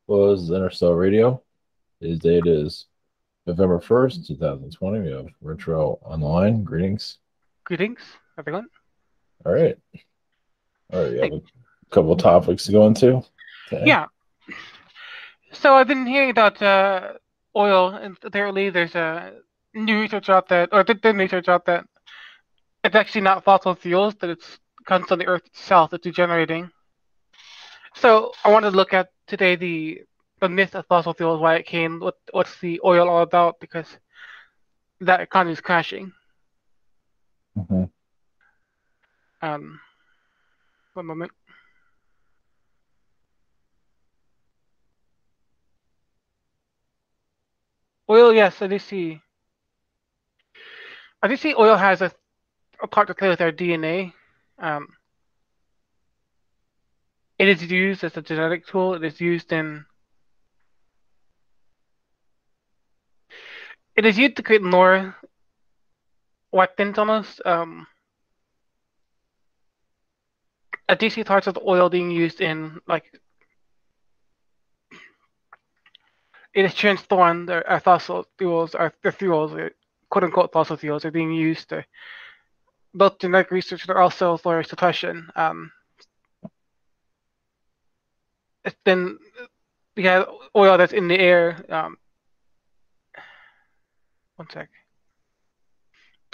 Was Interstellar Radio. Today's date is November 1st, 2020. We have Retro Online. Greetings. Greetings, everyone. All right. All right. You have Hey, a couple of topics to go into today. yeah. So I've been hearing about oil, and apparently there's new research out that, or there's been research out that it's actually not fossil fuels, that it's comes from the Earth itself that's degenerating. So I wanted to look at today the myth of fossil fuels, why it came, what's the oil all about, because that economy is crashing. Mhm. Um, One moment. Oil, yes, I do see. I do see oil has a part to play with our DNA. Um, it is used as a genetic tool. It is used to create more weapons almost. I do see parts of the oil being used in like it is transformed. Our fossil fuels, the fuels, quote unquote fossil fuels, are being used to both genetic research but also for suppression. It's been we have oil that's in the air. One sec.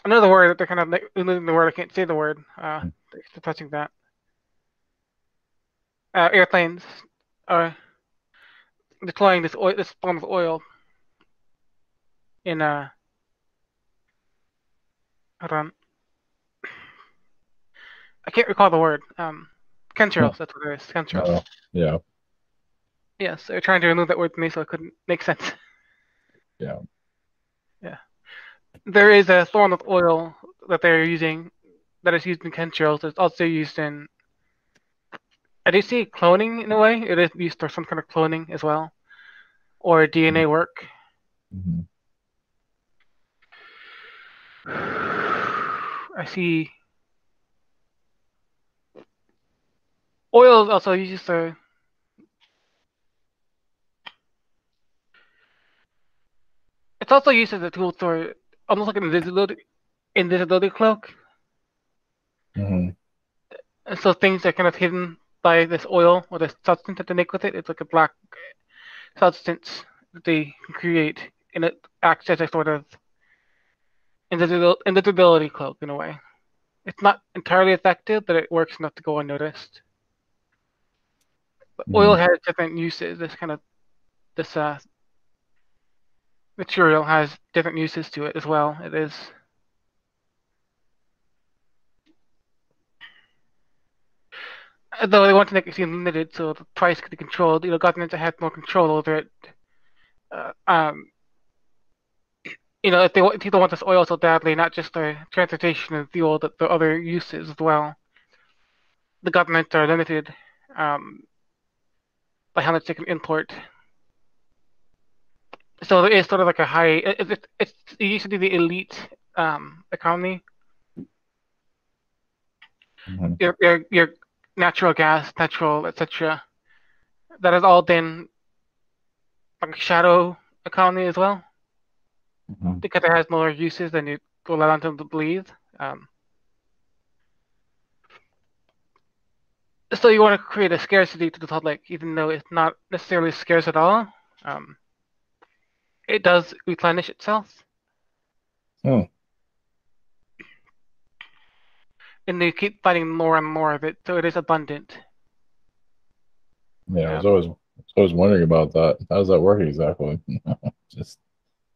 Another word that they're kind of losing the word. I can't say the word. They're suppressing that. Airplanes are deploying this form of oil in hold on. I can't recall the word. Chemtrails, that's what it is. Chemtrails. Oh, yeah. Yes, they're trying to remove that word from me so it couldn't make sense. Yeah. Yeah. There is a form of oil that they're using that is used in chemtrails. It's also used in I do see cloning in a way. It is used for some kind of cloning as well. Or DNA work. Mhm. I see oil is also used for it's also used as a tool for almost like an invisibility cloak. Mhm. And so things are kind of hidden by this oil or this substance that they make with it. It's like a black substance that they can create, and it acts as a sort of invisibility cloak in a way. It's not entirely effective, but it works enough to go unnoticed. But oil Mhm. has different uses. This material has different uses to it as well. It is though they want to make it seem limited so the price could be controlled. Governments have more control over it. Uh, um, if people want this oil so badly, not just for transportation and fuel, but for other uses as well, the governments are limited um, by how much they can import. So there is sort of like a high. It used to be the elite economy. Mhm. Your natural gas, petrol, etc. That has all been like a shadow economy as well Mhm. because it has more uses than you will allow them to believe. Um, so you want to create a scarcity to the public, even though it's not necessarily scarce at all. Um, it does replenish itself, Hmm. and they keep finding more and more of it, so it is abundant. Yeah. Um, I was always wondering about that. How does that work exactly? Just,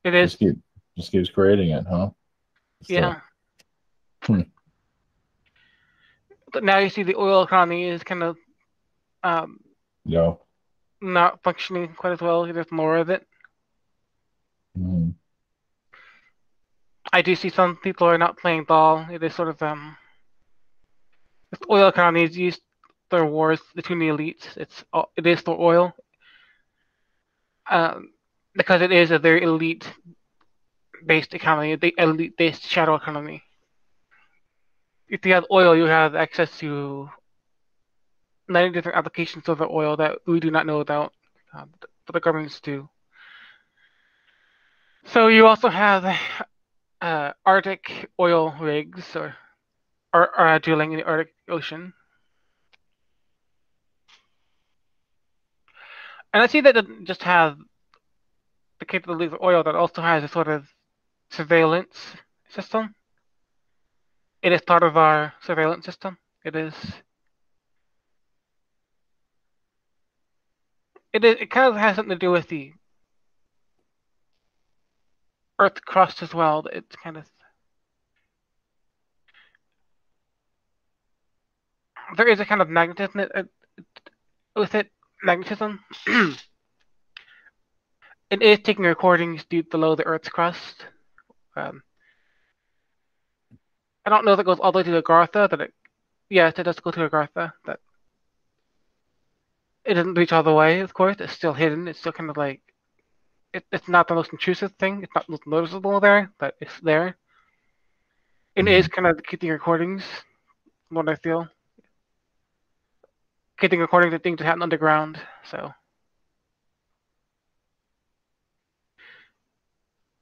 it is, just keep, just keeps creating it, huh? So, yeah. hmm. But now you see the oil economy is kind of um, Yeah. not functioning quite as well. There's more of it. Mhm. I do see some people are not playing ball. It is sort of this oil economy is used for wars between the elites. It is for oil, um, because it is a very elite based economy, the elite based shadow economy. If you have oil, you have access to many different applications of the oil that we do not know about. that the governments do. So you also have Arctic oil rigs or drilling in the Arctic Ocean. And I see that it doesn't just have the capabilities of oil, that also has a sort of surveillance system. It is part of our surveillance system. It is. It kind of has something to do with the Earth crust as well. It's kind of there is a kind of magnetism with it. Magnetism. It is taking recordings deep below the Earth's crust. Um, I don't know if it goes all the way to Agartha. Yes, it does go to Agartha. That it doesn't reach all the way. Of course, it's still hidden. It's still kind of like it's not the most intrusive thing. It's not most noticeable there, but it's there. It is kind of keeping recordings. What I feel, keeping recordings of things that happen underground. So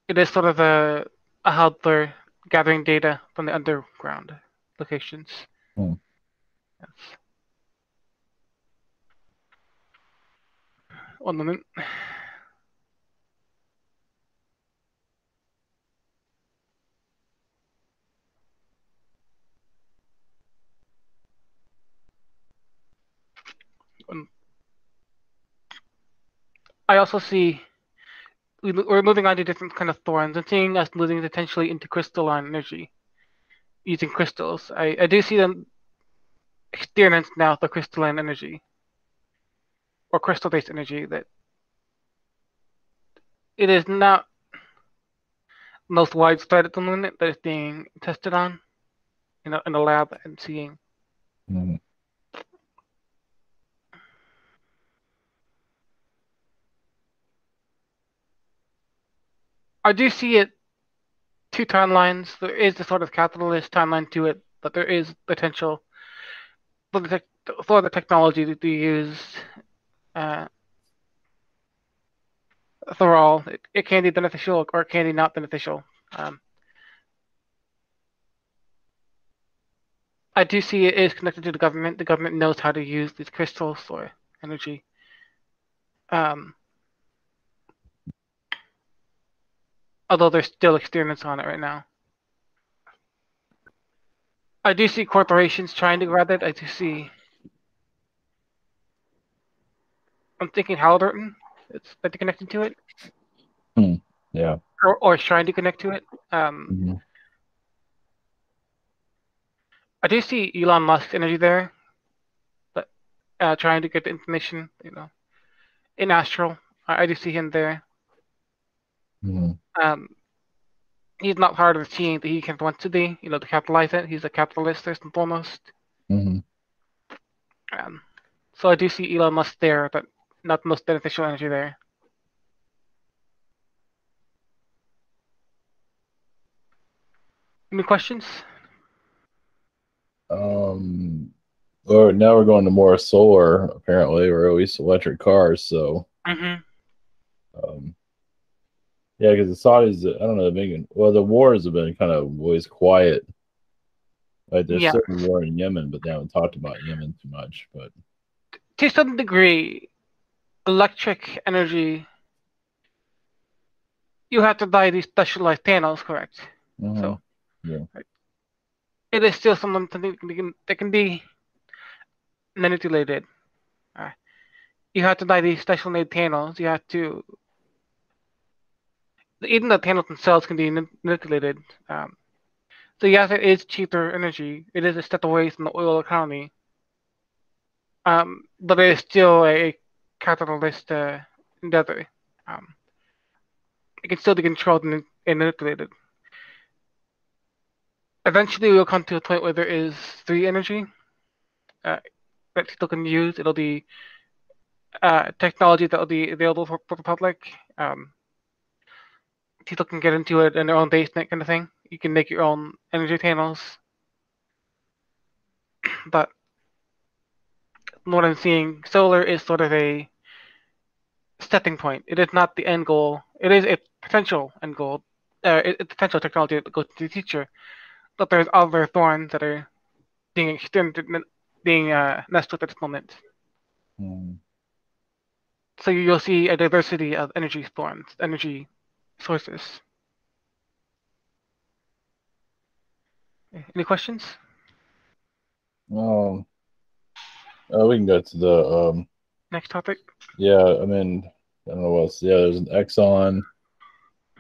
it is sort of a hub for gathering data from the underground locations. Hmm. Yes. One moment. I also see we're moving on to different kind of thorns and seeing us moving potentially into crystalline energy using crystals. I do see them experiments now for crystalline energy or crystal-based energy that it is not most widespread at the moment, but it's being tested on in a lab and seeing. Hmm. I do see it two timelines. There is the sort of capitalist timeline to it, but there is potential for the technology to be used uh, for all. It can be beneficial or it can be not beneficial. I do see it is connected to the government. The government knows how to use these crystals for energy. Although there's still experiments on it right now. I do see corporations trying to grab it. I do see. I'm thinking Halliburton. It's like connected to it, Hmm. Yeah. or trying to connect to it. Mhm. I do see Elon Musk's energy there, but trying to get the information, in Astral. I do see him there. Mhm. Um, he's not part of the team that he can want to be, to capitalize it. He's a capitalist first and foremost. Mhm. So I do see Elon Musk there, but not the most beneficial energy there. Any questions? Um, or now we're going to more solar, apparently, or at least electric cars. So, Mm-hmm. um, yeah, because the Saudis, I don't know, the wars have been kind of always quiet. Like there's Yeah. still a war in Yemen, but they haven't talked about Yemen too much. But To some degree, electric energy, you have to buy these specialized panels, correct? mhm. So Yeah. it is still something that can be manipulated. Uh, you have to buy these special made panels. You have to, even the panels themselves can be manipulated. So yes, it is cheaper energy. It is a step away from the oil economy. But it is still a capitalist endeavor. Um, it can still be controlled and manipulated. Eventually, we'll come to a point where there is free energy uh, that people can use. It'll be technology that will be available for the public. People can get into it in their own basement, kind of thing. You can make your own energy panels. But from what I'm seeing, solar is sort of setting point. It is not the end goal. It is a potential end goal, a potential technology that goes to the future. But there's other thorns that are being extended, being messed with at this moment. Mm. So you'll see a diversity of energy thorns, energy sources. Any questions? Um, we can go to the Next topic. yeah. I mean, I don't know what else. Yeah, there's an Exxon.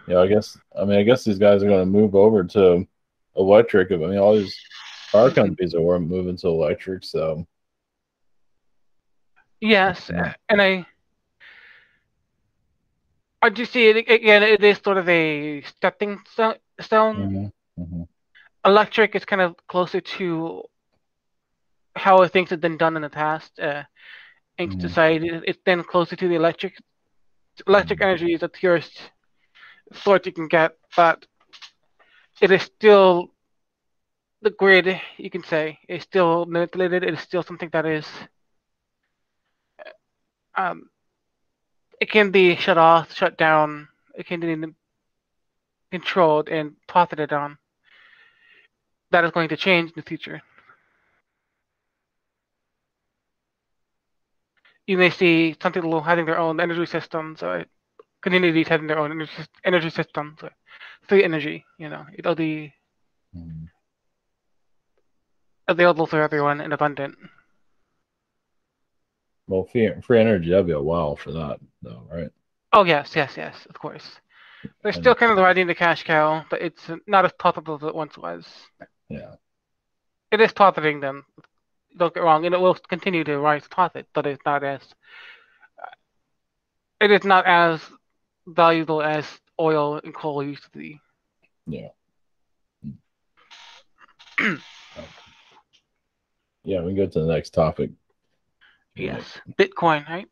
Yeah, I guess these guys are going to move over to electric. I mean, all these car Mhm. companies are moving to electric. So Yes, yeah. and I do see it again. It is sort of a stepping stone. Hmm. Hmm. Electric is kind of closer to how things have been done in the past. Ancient Hmm. society, it's then closer to the electric. Electric Hmm. energy is the purest sort you can get, but it is still the grid. You can say is still manipulated. It is still something that is. Um, it can be shut off, shut down. It can be controlled and profited on. That is going to change in the future. You may see some people having their own energy systems, or communities having their own energy systems, or free energy. It'll be Hmm. available for everyone and abundant. Well, free energy, that'd be a while for that, though, right? Oh yes, yes, yes, of course. They're still And kind of riding the cash cow, but it's not as profitable as it once was. yeah, It is profiting them. Don't get wrong, and it will continue to rise profit, but it is not as valuable as oil and coal used to be. yeah. Okay. Yeah, we can go to the next topic. Right. Yes, Bitcoin, right?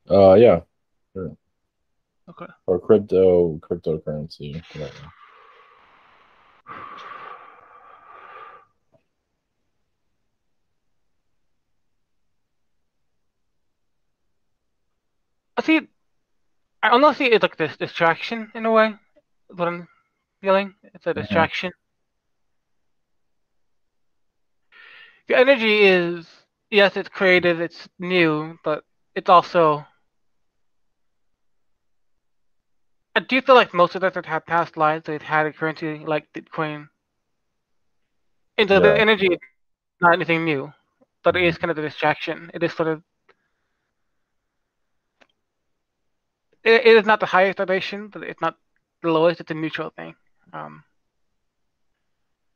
Yeah, sure. Okay. Or cryptocurrency, whatever. I see. I almost see it like this distraction in a way. What I'm feeling, it's a Hmm. distraction. The energy is yes, it's creative, it's new, but it's also. I do feel like most of us have had past lives. They've had a currency like Bitcoin, and so the Yeah. energy is not anything new, but it is Hmm. kind of a distraction. It is sort of. It is not the highest vibration, but it's not the lowest. It's a neutral thing. Um,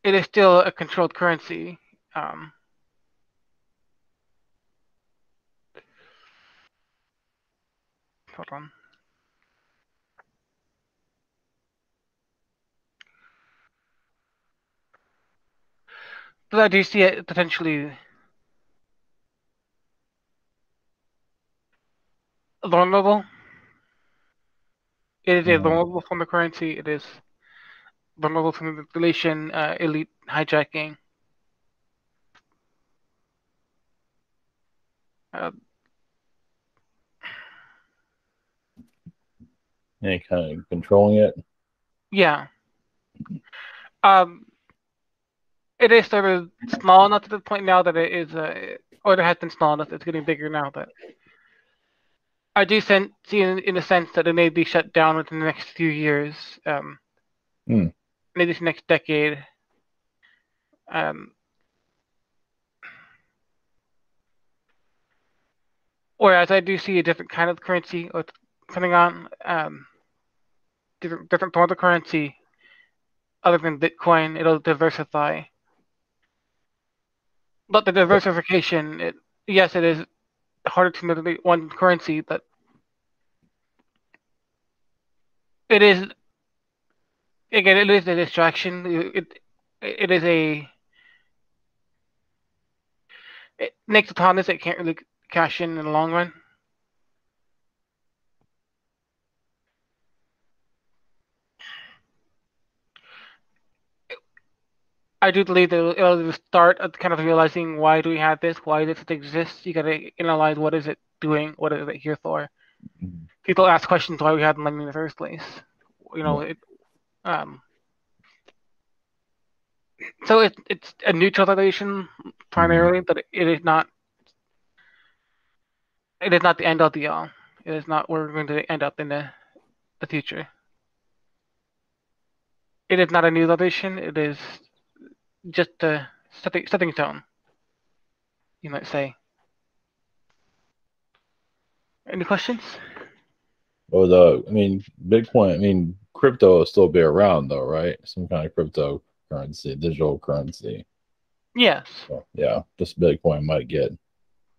it is still a controlled currency. Um, Hold on. But I do see it potentially vulnerable. It is a Hmm. vulnerable form of currency. It is vulnerable to manipulation, elite hijacking. Uh, Any kind of controlling it. yeah. Um, it is sort of small enough to the point now that it is, or it has been small enough. It's getting bigger now. But I do see in a sense that it may be shut down within the next few years, Hmm. maybe this next decade. Um, Whereas I do see a different kind of currency coming on, different forms of currency other than Bitcoin. It'll diversify, but the diversification, yes, it is harder to manipulate one currency, but it is again it is a distraction. It is it makes autonomous. It can't really cash in the long run. I do believe that it'll start at kind of realizing why do we have this, why does it exist. You gotta analyze what is it doing, what is it here for. Mhm. People ask questions why we had money in the first place. You know, Yeah. it um so it's a neutral relation Mhm. primarily, but it is not the end all the all. It is not where we're going to end up in the future. It is not a new relation. It is just a stepping stone, you might say. Any questions? Well, I mean, Bitcoin, I mean, crypto will still be around though, right? Some kind of cryptocurrency, digital currency. Yes, So, yeah, just Bitcoin might get,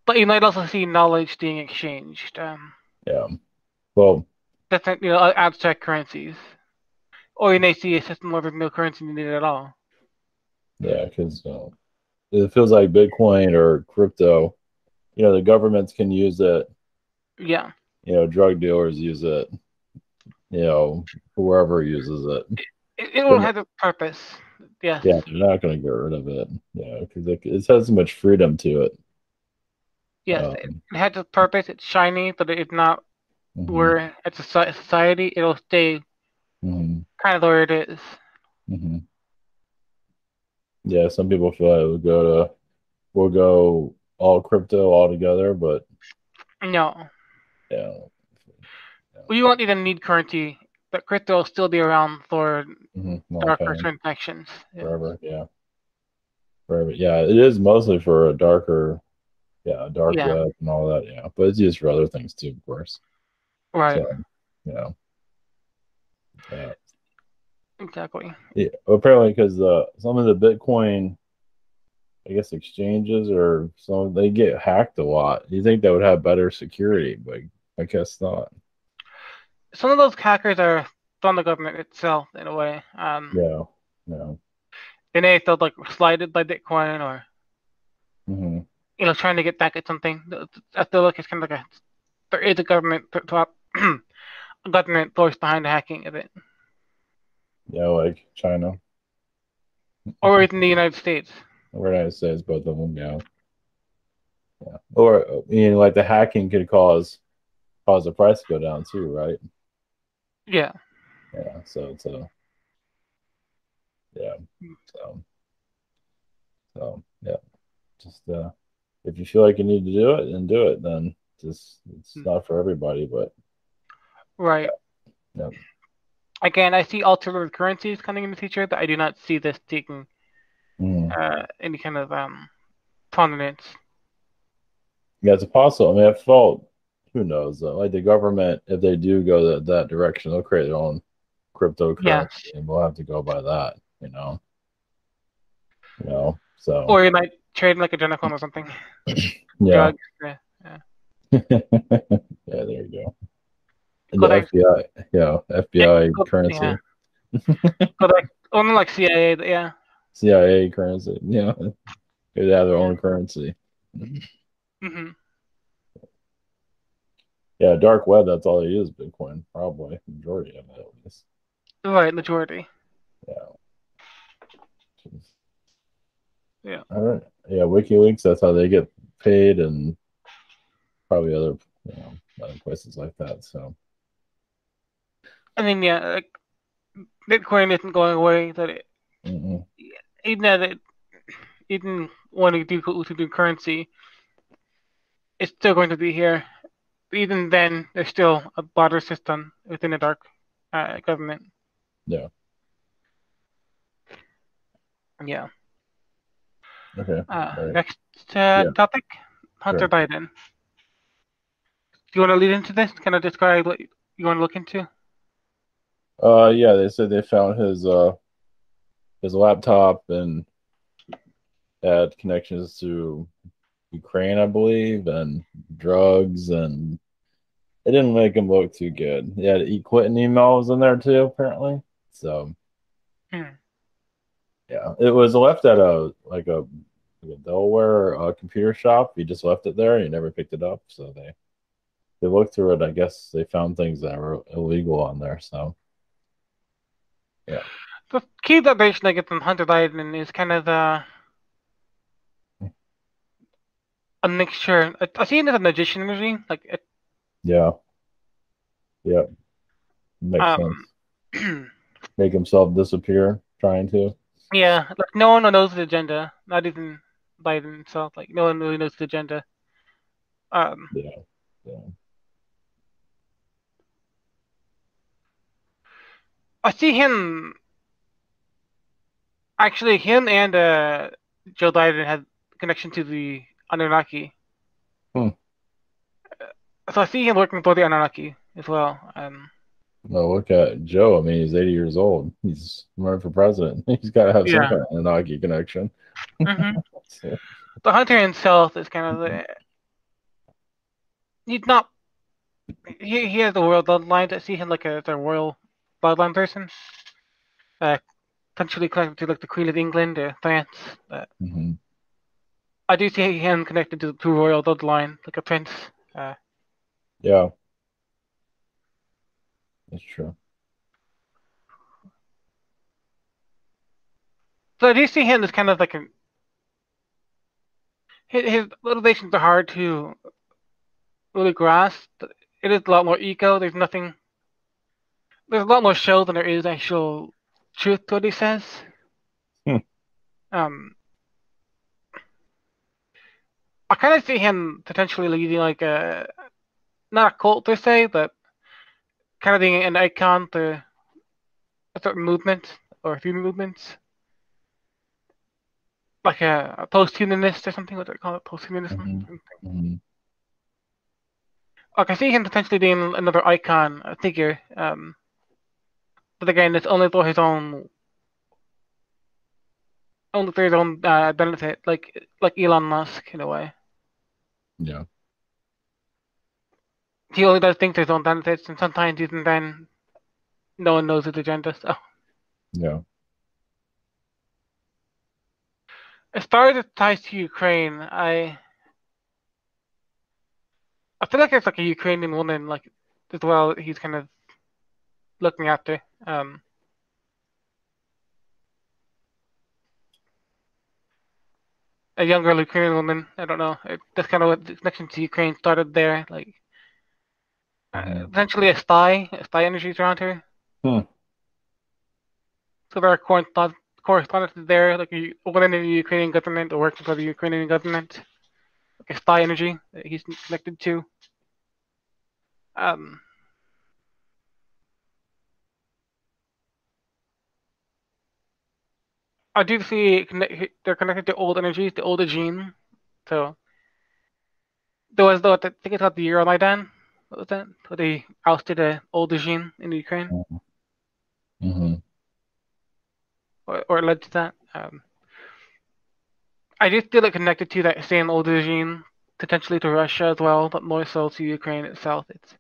but you might also see knowledge being exchanged. yeah. Well, That's abstract currencies, or you may see a system where there's no currency needed at all. yeah, because it feels like Bitcoin or crypto, the governments can use it, Yeah, drug dealers use it, whoever uses it. it will They're, have a purpose. Yes, yeah, they're not going to get rid of it, because it has so much freedom to it. yes, it Um, has a purpose. It's shiny, but it's not mhm, where it's a society. It'll stay mhm, kind of where it is. mhm. Yeah, some people feel like we'll go all crypto all together, but No, yeah, we won't even need currency, but crypto will still be around for long darker time, transactions. Yes. forever, yeah, forever. Yeah, it is mostly for a darker, yeah, dark Yeah, web and all that, yeah, but it's used for other things too, of course. right. So, yeah, yeah, Exactly. yeah. Apparently, because some of the Bitcoin, I guess exchanges or some they get hacked a lot. You think that would have better security, but I guess not. Some of those hackers are from the government itself in a way. Yeah, no. They may feel like slighted by Bitcoin or Hmm. trying to get back at something. I feel like it's kind of like there is a a government force behind the hacking of it, Yeah, like China. or even the United States. Or United States, both of them, yeah. Yeah. Or like the hacking could cause the price to go down too, right? Yeah. Yeah. So it's a yeah. So yeah. Just if you feel like you need to do it, then do it. Then just it's not for everybody, but Right. yeah. Again, I see alternative currencies coming in the future, but I do not see this taking Mhm. any kind of prominence. Yeah, it's possible. I mean, at fault, who knows though? Like the government, if they do go that direction, they'll create their own cryptocurrency, Yes. and we'll have to go by that. So Or you might trade like a Genicom or something. yeah. Drugs. Yeah. Yeah. Yeah, there you go. And Go the like FBI, yeah, FBI yeah. currency, Go like only like CIA. Yeah. CIA currency. Yeah, they have their Yeah. own currency. Hmm. Yeah, dark web. That's all they use. Bitcoin, probably majority of it at least. Right. Majority. Yeah. Yeah. All right. Yeah, WikiLeaks. That's how they get paid, and probably other places like that. So. I mean, yeah. Like Bitcoin isn't going away. Mm-mm. Even that it even when we do to do currency, it's still going to be here. Even then, there's still a barter system within the dark government. Yeah. Yeah. Okay. All right. Next Yeah. topic, Hunter Sure. Biden. Do you want to lead into this? Kind of describe what you want to look into? Yeah. They said they found his laptop and had connections to Ukraine, I believe, and drugs, and it didn't make him look too good. He had E. Clinton emails in there too, apparently. So Hmm. yeah, it was left at a Delaware computer shop. He just left it there and he never picked it up. So they looked through it. I guess they found things that were illegal on there. So yeah, The key observation I get from Hunter Biden is kind of a mixture. I see it as a magician energy. yeah, Yeah, makes Um, sense. Make himself disappear, trying to. yeah, like no one knows the agenda, not even Biden himself. Like no one really knows the agenda. Um, Yeah, yeah. I see him actually. Him and Joe Biden had connection to the Anunnaki, Hmm. so I see him working for the Anunnaki as well. Well, look at Joe. I mean, he's 80 years old. He's running for president. He's got to have some Yeah. kind of Nagi connection. hmm So, The Hunter himself is kind of he's not. He has the royal bloodline. I see him like a royal bloodline person. Uh, Potentially connected to like the Queen of England or France. Uh, mhm. I do see him connected to royal bloodline, like a prince. Uh, Yeah, that's true. so I do see him as kind of like his motivations are hard to really grasp. It is a lot more ego. There's nothing. There's a lot more show than there is actual truth to what he says. Hmm. Um, I kind of see him potentially leading like a not a cult per se, but kind of being an icon to a certain movement or a few movements, like a post-humanist or something. What do they call it? Post-humanism. Hmm. Hmm. Like I see him potentially being another icon, a figure. But again, it's only for his only for his own benefit, like Elon Musk in a way. Yeah, He only does things for his own benefits, and sometimes even then, no one knows his agenda. So, yeah. as far as it ties to Ukraine, I feel like it's like a Ukrainian woman, like as well. That he's kind of looking after. A younger Ukrainian woman. I don't know. That's kind of what the connection to Ukraine started there. Like Hmm. essentially a spy energies around her. Hmm. So there are correspondences there, like within the Ukrainian government or working for the Ukrainian government, like a spy energy that he's connected to. Um, I do see they're connected to old energies, the old regime. So there was the I think it's called the Euromaidan. What was that? Where they ousted the old regime in Ukraine, Hmm. or led to that. I do feel it connected to that same old regime, potentially to Russia as well, but more so to Ukraine itself. It's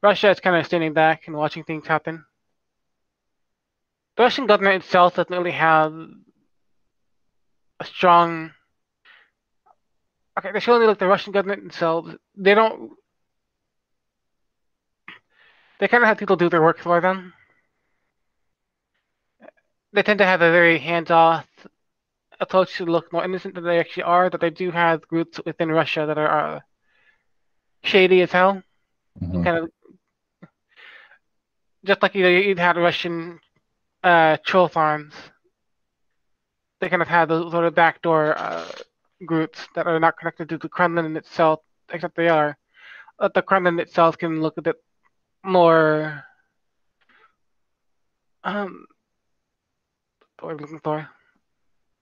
Russia is kind of standing back and watching things happen. The Russian government itself doesn't really have a strong. Okay, they show me like the Russian government themselves. They don't. They kind of have people do their work for them. They tend to have a very hands-off approach to look more innocent than they actually are. That they do have groups within Russia that are shady as hell, and Hmm. kind of just like you'd had Russian troll farms. They kind of have those sort of backdoor groups that are not connected to the Kremlin itself, except they are. The Kremlin itself can look a bit more um what are we looking for?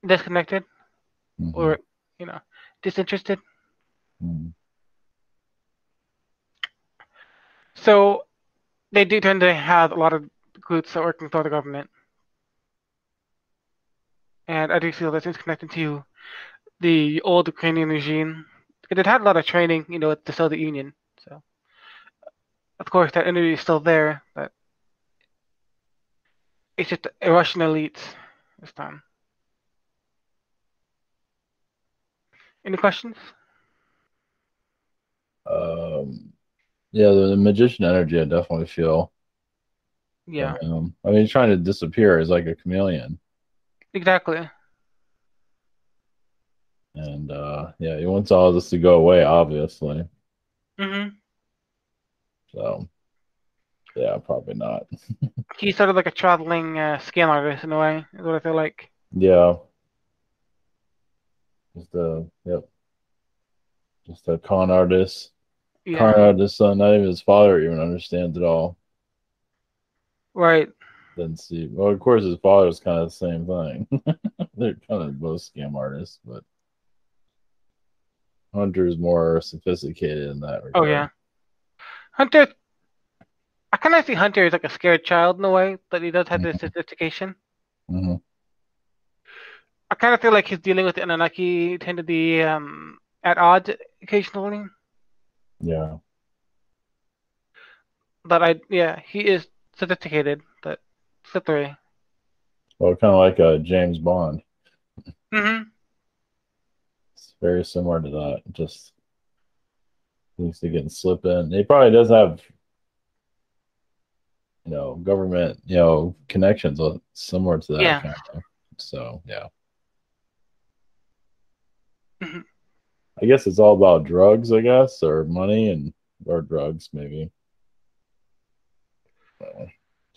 Disconnected Hmm. or you know, disinterested. Hmm. So they do tend to have a lot of groups that are working for the government. And I do feel this is connected to the old Ukrainian regime. Because it had a lot of training, with the Soviet Union. So of course that energy is still there, but it's just a Russian elite this time. Any questions? Yeah, the magician energy I definitely feel from Yeah, him. I mean, he's trying to disappear as like a chameleon, exactly. and yeah, he wants all this to go away, obviously. hmm So. Yeah, probably not. He's sort of like a traveling scan artist in a way, is what I feel like. Yeah, just a yep, just a con artist. Con Yeah, artist son, not even his father even understands it all. right. Then see, well, of course, his father's kind of the same thing. They're kind of both scam artists, but Hunter's more sophisticated in that Oh regard. yeah. Hunter, I kind of see Hunter as like a scared child in a way, but he does have this Hmm. sophistication. Hmm. I kind of feel like he's dealing with the Anunnaki tend to be at odds occasionally. Yeah, But yeah, he is sophisticated, but slippery. well, kind of like James Bond. Hmm. It's very similar to that. Just needs to get slip in. He probably does have government connections similar to that Yeah. kind of. So yeah, Hmm. I guess it's all about drugs, I guess, or money and or drugs maybe.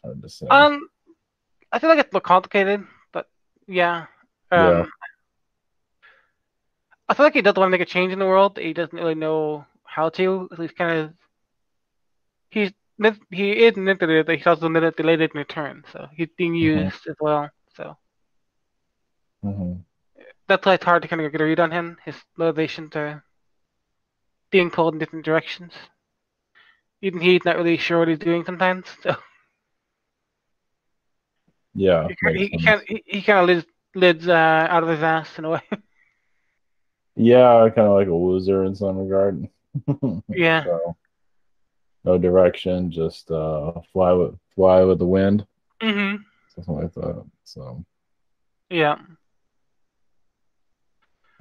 Hard to say. Um, I feel like it's more complicated, but yeah. Yeah. Um, I feel like he does want to make a change in the world. He doesn't really know how to. So he's kind of he's he is manipulated, but he's also manipulated in return. So he's being Hmm. used as well. So Hmm. that's why it's hard to kind of get a read on him. His motivation to being pulled in different directions. Even he's not really sure what he's doing sometimes. So Yeah, he, makes he kind sense. of he kind of lives out of his ass in a way. Yeah, kind of like a loser in some regard. Yeah. So no direction, just fly with the wind, Hmm. something like that. So Yeah.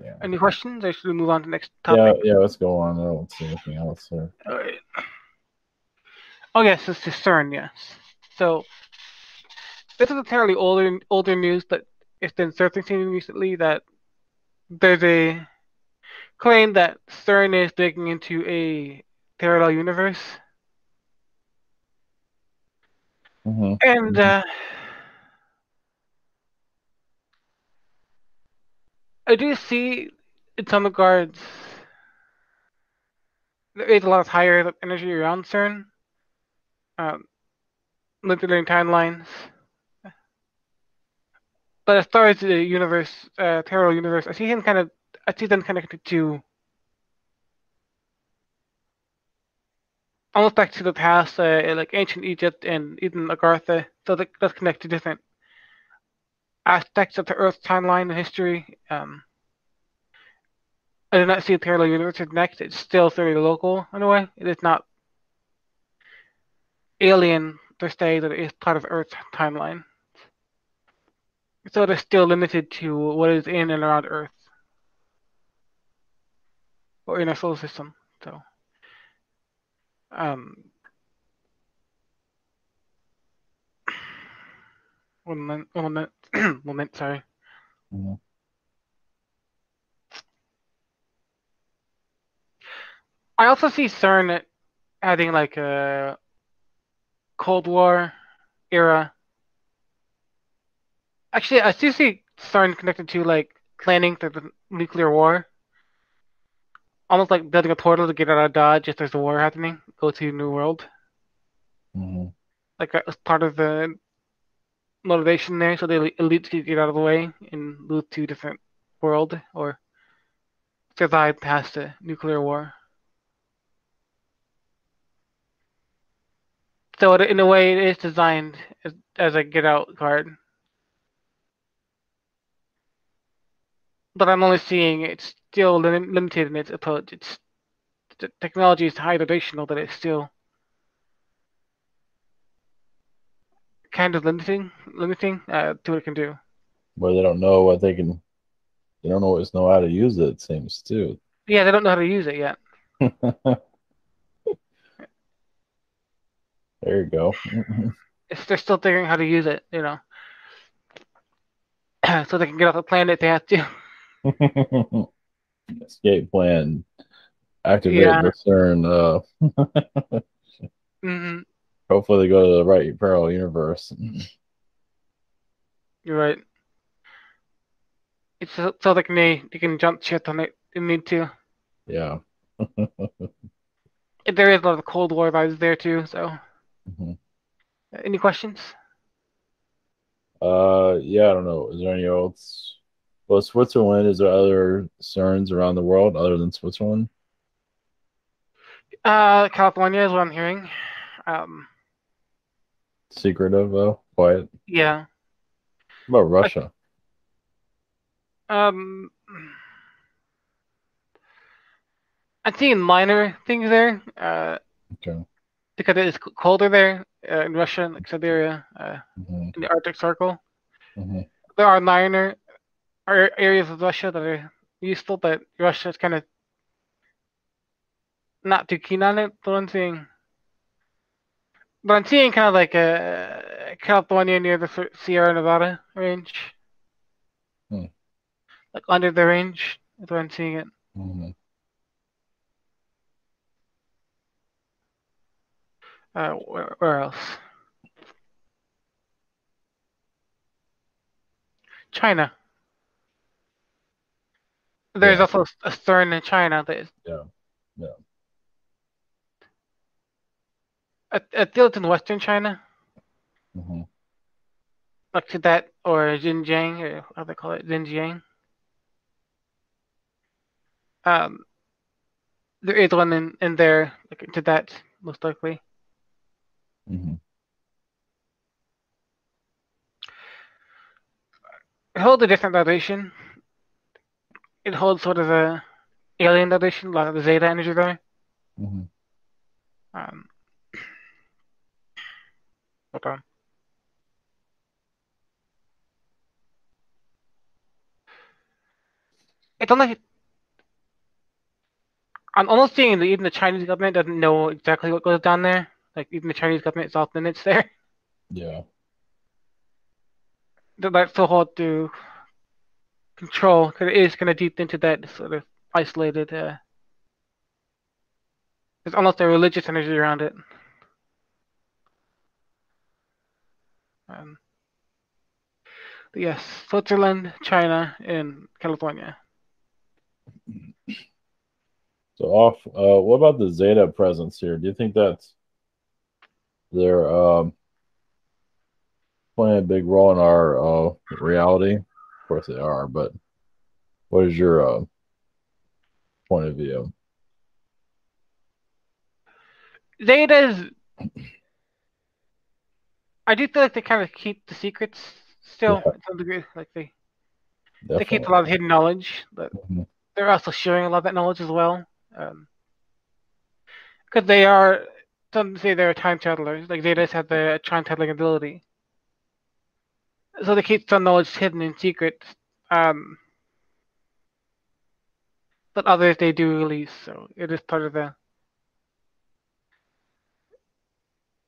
yeah, Any questions? Or should we move on to the next yeah, topic? yeah. Let's go on. I don't see anything else here. Alright. Oh yes, it's the CERN. Yes. So this is entirely older news, but it's been surfacing recently that there's a claim that CERN is digging into a parallel universe, Hmm. and I do see, in some regards, there is a lot of higher energy around CERN, um, manipulating timelines. But as far as the universe, parallel universe, I see them connected to almost back to the past, like ancient Egypt and even Agartha. So that's connected to different aspects of the Earth's timeline and history. I do not see a parallel universe next. It's still very local in a way. It is not alien per se, that it is part of Earth's timeline. So it is still limited to what is in and around Earth or in our solar system. So, um, one moment, moment, sorry. Hmm. I also see CERN adding like a Cold War era. Actually, I do see CERN connected to like planning for the nuclear war. Almost like building a portal to get out of Dodge if there's a war happening, go to a new world. Hmm. Like that was part of the motivation there, so the elites could get out of the way and move to a different world or survive past the nuclear war. So in a way, it is designed as a get out card, but I'm only seeing it's still limited in its approach. It's the technology is high dimensional, but it's still kind of limiting to what it can do. Where they don't know what they can. They don't always know how to use it. It seems too. Yeah, they don't know how to use it yet. There you go. They're still figuring how to use it, so they can get off the planet. They have to. Escape plan. Activate Yeah. the CERN. Hmm. Hopefully, they go to the right parallel universe. You're right. It's so they can jump ship on it if they need to. Yeah. There is a lot of Cold War vibes there too. So, Mhm. any questions? Yeah, I don't know. Is there any else? Well, Switzerland, is there other CERNs around the world other than Switzerland? California is what I'm hearing. Um, Secretive, though? Quiet? yeah. What about Like, Russia? um, I'm seeing minor things there. Okay. Because it is colder there in Russia, like Siberia, Hmm. in the Arctic Circle. Hmm. There are minor areas of Russia that are useful, but Russia is kind of not too keen on it. But I'm seeing kind of like California near the Sierra Nevada range, like under the range. That's where I'm seeing it. Hmm. Where else? China. There's Yeah. also a CERN in China that is. Yeah. Yeah. I feel it's in Western China, Hmm. like Tibet or Xinjiang, or how they call it, Xinjiang. Um, there is one in there, like in Tibet, most likely. Hmm. It holds a different radiation. It holds sort of a alien radiation, a lot of the Zeta energy there. Hmm. Um, okay. It's only I'm almost seeing that even the Chinese government doesn't know exactly what goes down there. Like even the Chinese government is off limits there. Yeah. That's so hard to control because it is kind of deep into that sort of isolated. There's almost a religious energy around it. Um, but yes, Switzerland, China, and California. So what about the Zeta presence here? Do you think that's they're playing a big role in our reality? Of course they are, but what is your point of view? Zetas, I do feel like they kind of keep the secrets still Yeah, to some degree. Like they keep a definitely. lot of hidden knowledge, but Mhm. they're also sharing a lot of that knowledge as well. Because they are, some say they're time travelers. Like Zetas have the time traveling ability, so they keep some knowledge hidden in secret. Um, but others they do release, so it is part of the.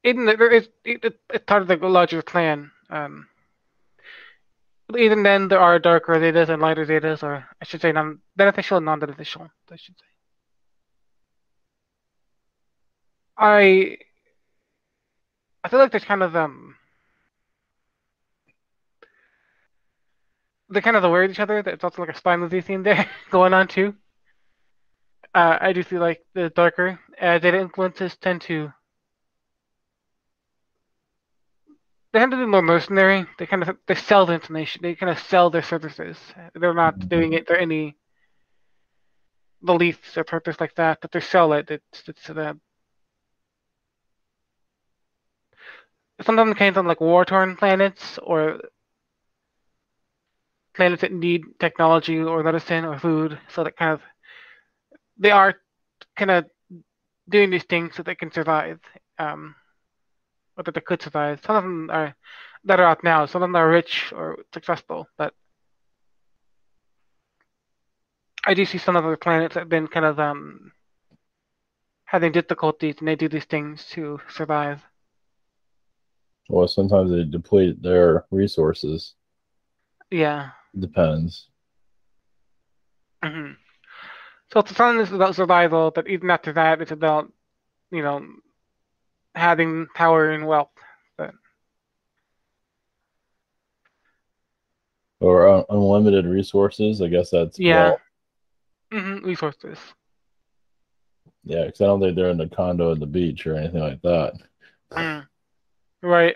Even there is it's part of the larger plan. But even then, there are darker Zetas and lighter Zetas, or I should say, non-beneficial and non-beneficial. I should say. I I feel like there's kind of they're kind of aware of each other. It's also like a spy movie theme there going on too. I do feel like the darker data influences tend to be more mercenary. They sell the information. They kind of sell their services. They're not Mhm. doing it for any beliefs or purpose like that, but they sell it. It's sometimes it came from like war torn planets or planets that need technology or medicine or food. So that kind of they are kind of doing these things so they can survive. Um, or that they could survive. Some of them are that are out now. Some of them are rich or successful, but I do see some of the planets that have been kind of having difficulties, and they do these things to survive. Well, sometimes they deplete their resources. Yeah. Depends. Hmm. So it's some is about survival, but even after that, it's about you know having power and wealth. But Or unlimited resources. I guess that's yeah, well, resources. yeah, because I don't think they're in a condo at the beach or anything like that. Mm, right.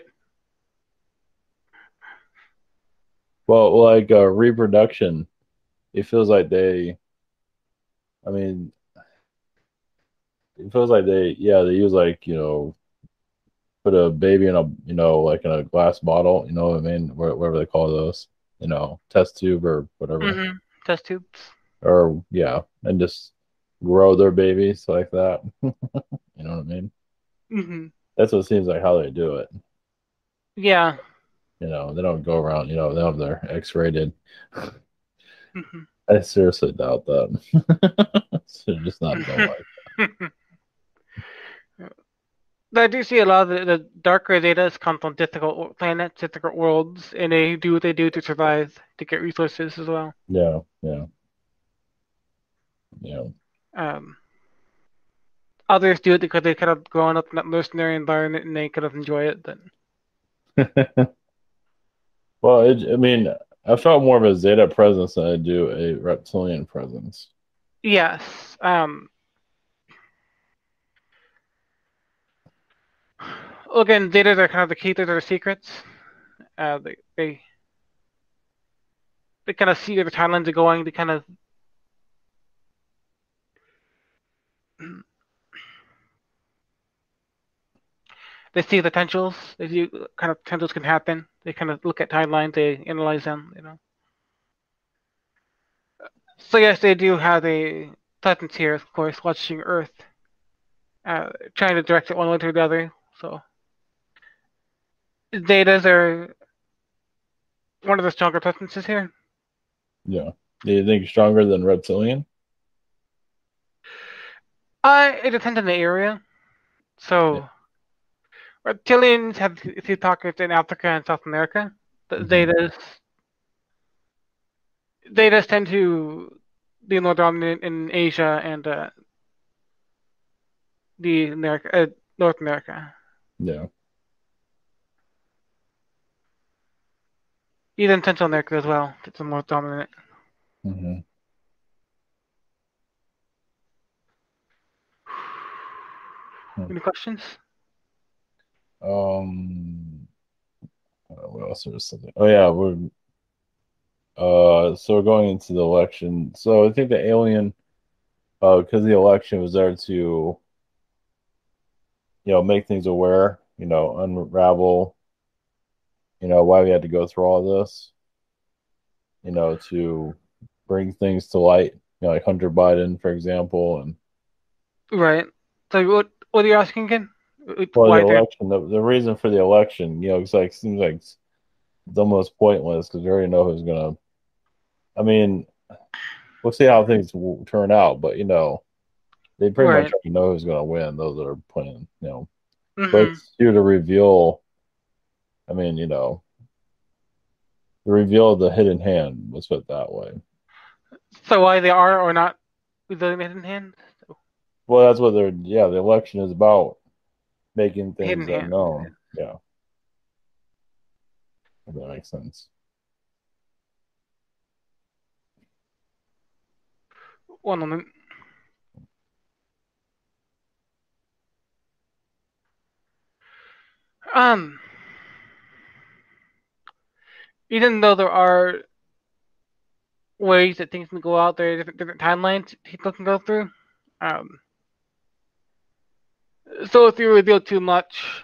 Well, like reproduction, it feels like they. I mean, it feels like yeah, they use like put a baby in a like in a glass bottle. You know what I mean? Whatever they call those, test tube or whatever, Test tubes. or yeah, and just grow their babies like that. You know what I mean? hmm That's what it seems like how they do it. Yeah. They don't go around. They have their X-rated. hmm I seriously doubt that. Should just not done like. I do see a lot of the darker data comes from difficult planets, difficult worlds, and they do what they do to survive, to get resources as well. Yeah, yeah, yeah. Um, Others do it because they kind of grown up in that mercenary environment and they kind of enjoy it. But Well, I mean, I felt more of a Zeta presence than I do a reptilian presence. yes, again, data are kind of the key to their secrets. They kind of see where the timelines are going. They kind of they see the potentials. They see kind of potentials can happen. They kind of look at timelines. They analyze them. So yes, they do have a presence here, of course, watching Earth, trying to direct it one way to the other. So Zetas are one of the stronger presences here. Yeah. Do you think stronger than reptilian? It depends on the area. Yeah. So reptilians have a few pockets in Africa and South America. The Hmm. Zetas tend to be more dominant in Asia and the North America. Yeah. Even Central America as well. It's more dominant. Hmm. Any questions? Um, what else was something? Oh yeah, so we're going into the election. So I think the alien, because the election was there to, make things aware, unravel, why we had to go through all this, to bring things to light, like Hunter Biden, for example, and Right. So what are you asking again? well, the Why they're election, the reason for the election, it's like seems like it's almost pointless because we already know who's gonna. I mean, we'll see how things will turn out, but they pretty much right. already know who's gonna win. Those that are playing, but hmm it's here to reveal. I mean, reveal the hidden hand. Let's put it that way. So why they are or not with the hidden hand? So, Well, that's what they're. Yeah, the election is about making things hidden hand. unknown. Yeah, if that makes sense. One moment. Um, Even though there are ways that things can go out there, different timelines people can go through. Um, so if you reveal too much,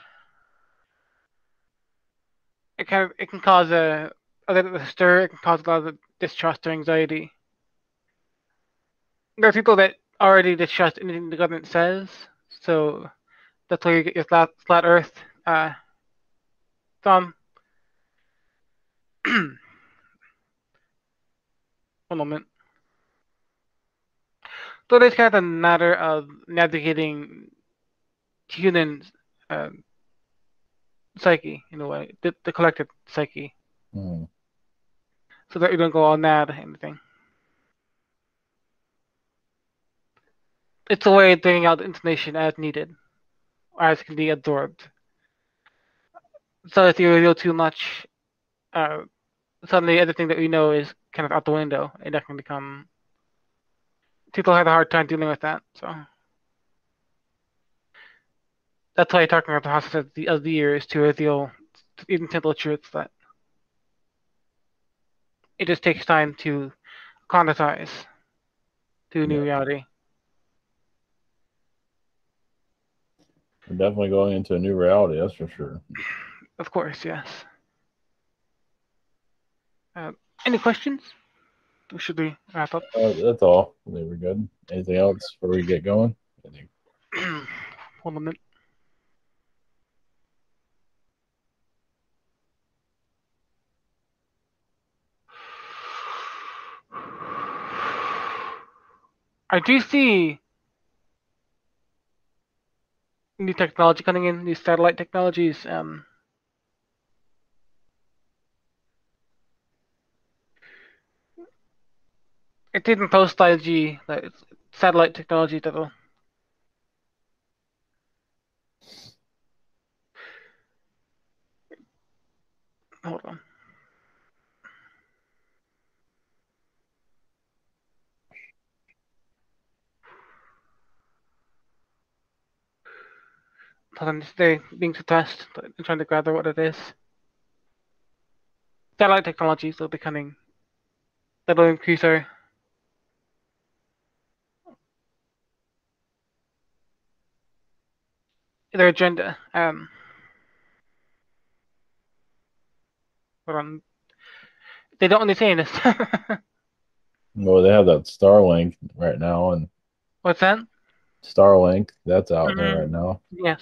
it can cause a little bit of stir. It can cause a lot of distrust or anxiety. There are people that already distrust anything the government says, so that's where you get your flat Earth from. One moment. So it's kind of a matter of navigating human uh, psyche in a way, the collective psyche, Mm. so that you don't go all mad or anything. It's a way of bringing out the information as needed. or as it can be absorbed. So if you reveal too much, uh, suddenly everything that we know is kind of out the window, and that can become people have a hard time dealing with that. So that's why you're talking about the process of the year is to reveal even simple truths that it just takes time to quantize to a new Yeah, reality. we're definitely going into a new reality. That's for sure. Of course, yes. Uh, any questions? Or should we wrap up? That's all. I think we're good. Anything else before we get going? I think. Hold on a minute. I do see new technology coming in, new satellite technologies. It didn't post 5G, like it's satellite technology that'll. Hold on. Hold on, they're being suppressed. I'm trying to gather what it is. Satellite technologies are becoming. That'll increase their agenda. Hold on. They don't only say this. Well, they have that Starlink right now, and What's that? Starlink that's out there Hmm. right now. Yes.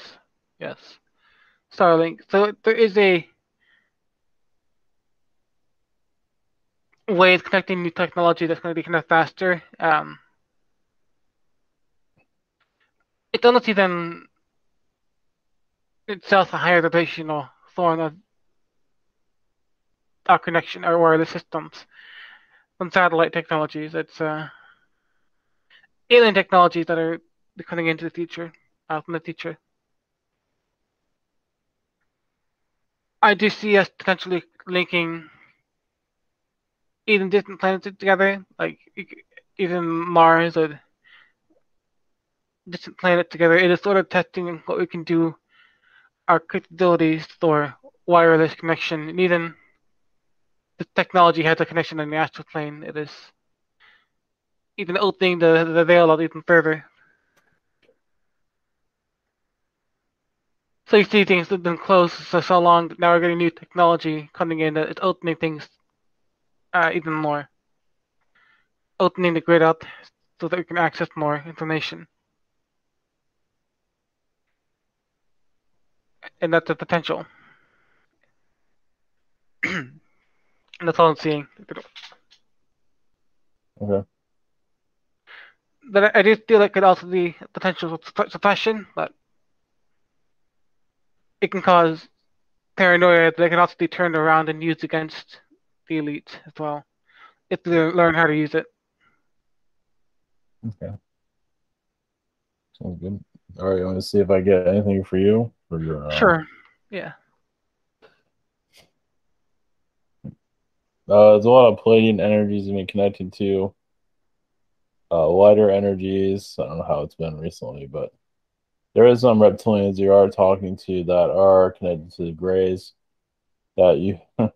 Yes. Starlink. So there is a way of connecting new technology that's going to be kind of faster. It's honestly then itself a higher vibrational form of our connection or wireless systems than satellite technologies. It's alien technologies that are coming into the future, from the future. I do see us potentially linking even distant planets together, like even Mars or distant planets together. It is sort of testing what we can do, our capabilities for wireless connection, and even the technology has a connection in the astral plane. It is even opening the veil out even further. So you see things that have been closed for so long that now we're getting new technology coming in that it's opening things even more, opening the grid up so that we can access more information. And that's the potential. And that's all I'm seeing. Okay. But I do feel like it could also be potential suppression, but it can cause paranoia that can also be turned around and used against the elite as well if they learn how to use it. Okay. Sounds good. All right. Want to see if I get anything for you for your. Sure. Yeah. There's a lot of Palladian energies being connected to lighter energies. I don't know how it's been recently, but there is some reptilians you are talking to that are connected to the grays. That you it's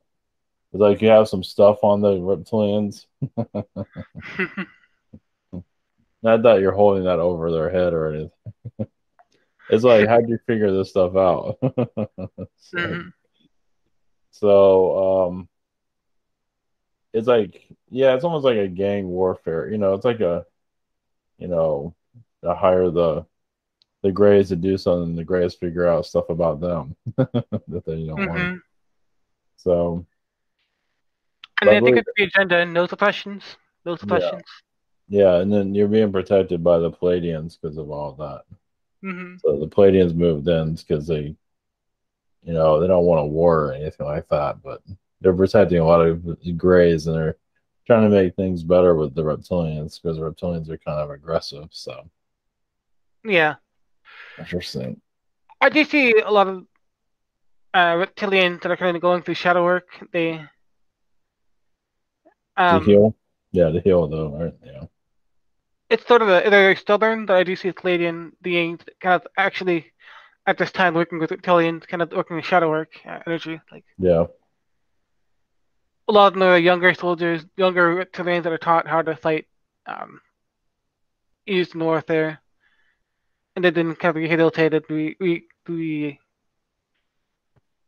like you have some stuff on the reptilians. Not that you're holding that over their head or anything. It's like, how'd you figure this stuff out? It's like, Hmm. so it's like, yeah, it's almost like a gang warfare. It's like you know, to hire the Greys to do something, the Greys figure out stuff about them that they don't want. Hmm. So, And but I I think believe, it's the agenda, no suppressions. No yeah, suppressions. yeah, and then you're being protected by the Palladians because of all that. Hmm. So the Palladians moved in because they don't want a war or anything like that, but they're protecting a lot of Greys and they're trying to make things better with the reptilians because the reptilians are kind of aggressive. So Yeah. interesting. I do see a lot of reptilians that are kind of going through shadow work. They To um, heal? Yeah, to heal though, right? Yeah. it's sort of they're stubborn, but I do see Palladian being kind of actually at this time working with reptilians, kind of working with shadow work energy. Like Yeah. a lot of the younger soldiers, younger reptilians that are taught how to fight um, East North there, and they've been kind of rehabilitated. We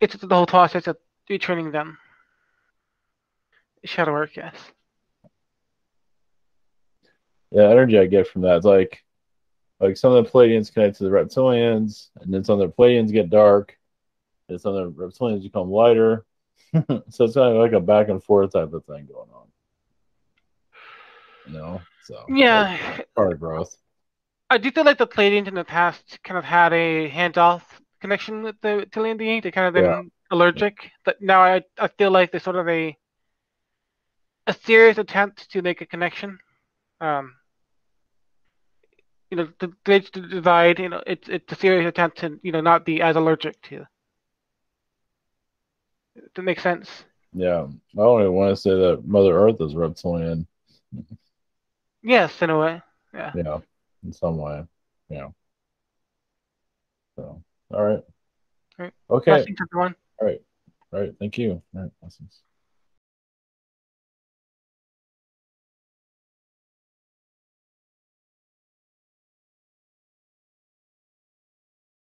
it's the whole process of retraining them. Shadow work, yes. Yeah, energy I get from that. It's like some of the Palladians connect to the reptilians, and then some of the Palladians get dark, and some of the reptilians become lighter. So it's kind of like a back and forth type of thing going on, you know? So like Yeah, part of growth. I do feel like the Palladians in the past kind of had a hands-off connection with the reptilian being. They kind of Yeah. been allergic, but now I feel like there's sort of a serious attempt to make a connection. Um, the bridge to divide. It's a serious attempt to not be as allergic to. That makes sense. Yeah. I don't even want to say that Mother Earth is reptilian. Yes, in a way. Yeah. Yeah. In some way. Yeah. So all right. All right. Okay. Blessings, everyone. All right. All right. Thank you. All right. Awesome.